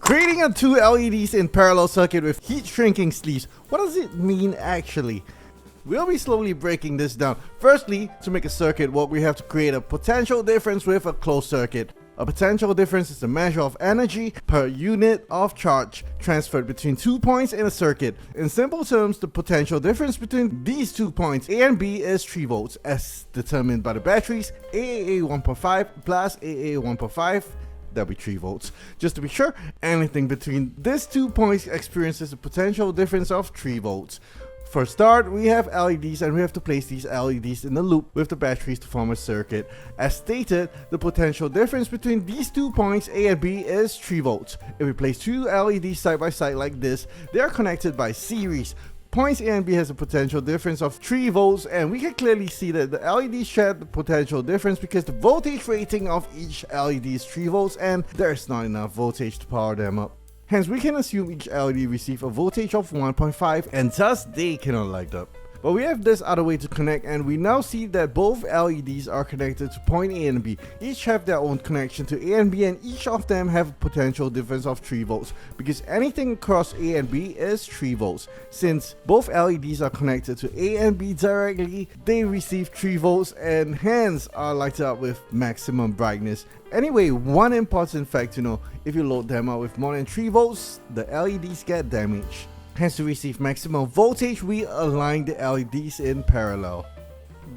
Creating a 2 LEDs in parallel circuit with heat shrinking sleeves. What does it mean actually? We'll be slowly breaking this down. Firstly, to make a circuit work, we have to create a potential difference with a closed circuit. A potential difference is the measure of energy per unit of charge transferred between 2 points in a circuit. In simple terms, the potential difference between these 2 points A and B is 3 volts as determined by the batteries AAA 1.5 plus AA 1.5. That'll be 3 volts. Just to be sure, anything between these 2 points experiences a potential difference of 3 volts. For start, we have LEDs and we have to place these LEDs in the loop with the batteries to form a circuit. As stated, the potential difference between these 2 points A and B is 3 volts. If we place 2 LEDs side by side like this, they are connected by series. Points A and B has a potential difference of 3 volts, and we can clearly see that the LEDs share the potential difference because the voltage rating of each LED is 3 volts and there's not enough voltage to power them up. Hence, we can assume each LED receives a voltage of 1.5 and thus they cannot light up. But we have this other way to connect, and we now see that both LEDs are connected to point A and B. Each have their own connection to A and B, and each of them have a potential difference of 3 volts because anything across A and B is 3 volts. Since both LEDs are connected to A and B directly, they receive 3 volts and hence are lighted up with maximum brightness. Anyway, one important fact to know, if you load them up with more than 3 volts, the LEDs get damaged. Hence, to receive maximum voltage, we align the LEDs in parallel.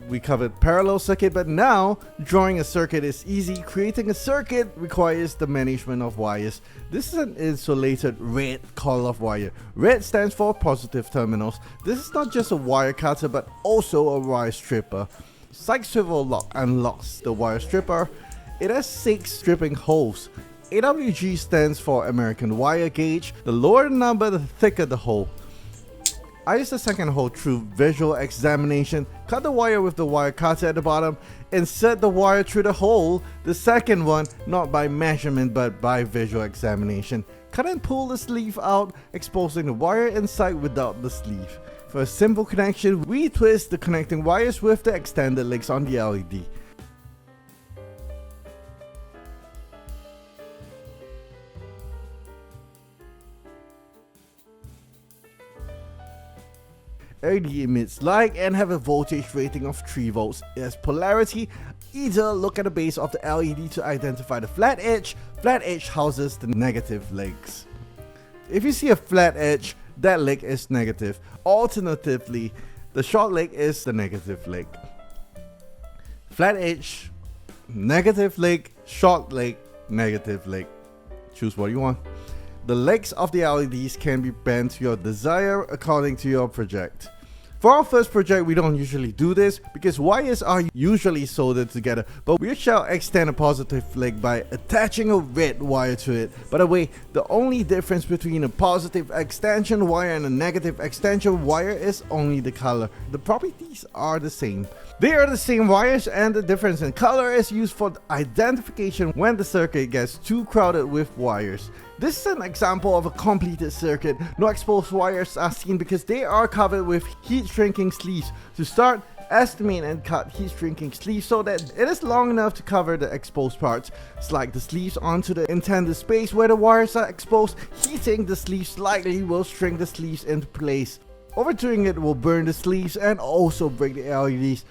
We covered parallel circuit, but now drawing a circuit is easy. Creating a circuit requires the management of wires. This is an insulated red coil of wire. Red stands for positive terminals. This is not just a wire cutter but also a wire stripper. Side swivel lock unlocks the wire stripper. It has 6 stripping holes. AWG stands for American Wire Gauge. The lower the number, the thicker the hole. I use the second hole through visual examination. Cut the wire with the wire cutter at the bottom. Insert the wire through the hole. The second one, not by measurement but by visual examination. Cut and pull the sleeve out, exposing the wire inside without the sleeve. For a simple connection, we twist the connecting wires with the extended legs on the LED. LED emits light and have a voltage rating of 3 volts. It has polarity. Either look at the base of the LED to identify the flat edge. Flat edge houses the negative legs. If you see a flat edge, that leg is negative. Alternatively, the short leg is the negative leg. Flat edge, negative leg, short leg, negative leg. Choose what you want. The legs of the LEDs can be bent to your desire according to your project. For our first project, we don't usually do this because wires are usually soldered together, but we shall extend a positive leg by attaching a red wire to it. By the way, the only difference between a positive extension wire and a negative extension wire is only the color. The properties are the same. They are the same wires, and the difference in color is used for identification when the circuit gets too crowded with wires. This is an example of a completed circuit. No exposed wires are seen because they are covered with heat shrinking sleeves. To start, estimate and cut heat shrinking sleeves so that it is long enough to cover the exposed parts. Slide the sleeves onto the intended space where the wires are exposed. Heating the sleeves slightly will shrink the sleeves into place. Overdoing it will burn the sleeves and also break the LEDs.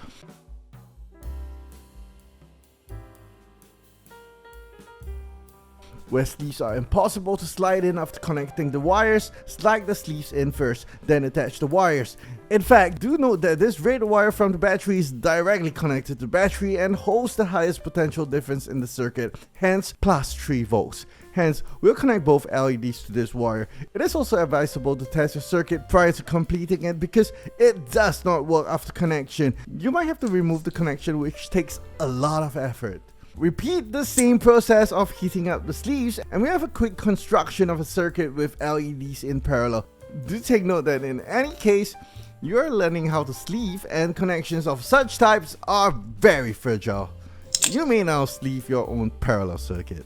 Where sleeves are impossible to slide in after connecting the wires, slide the sleeves in first, then attach the wires. In fact, do note that this red wire from the battery is directly connected to the battery and holds the highest potential difference in the circuit, hence plus 3 volts. Hence, we'll connect both LEDs to this wire. It is also advisable to test your circuit prior to completing it because it does not work after connection. You might have to remove the connection, which takes a lot of effort. Repeat the same process of heating up the sleeves and we have a quick construction of a circuit with LEDs in parallel. Do take note that in any case, you are learning how to sleeve and connections of such types are very fragile. You may now sleeve your own parallel circuit.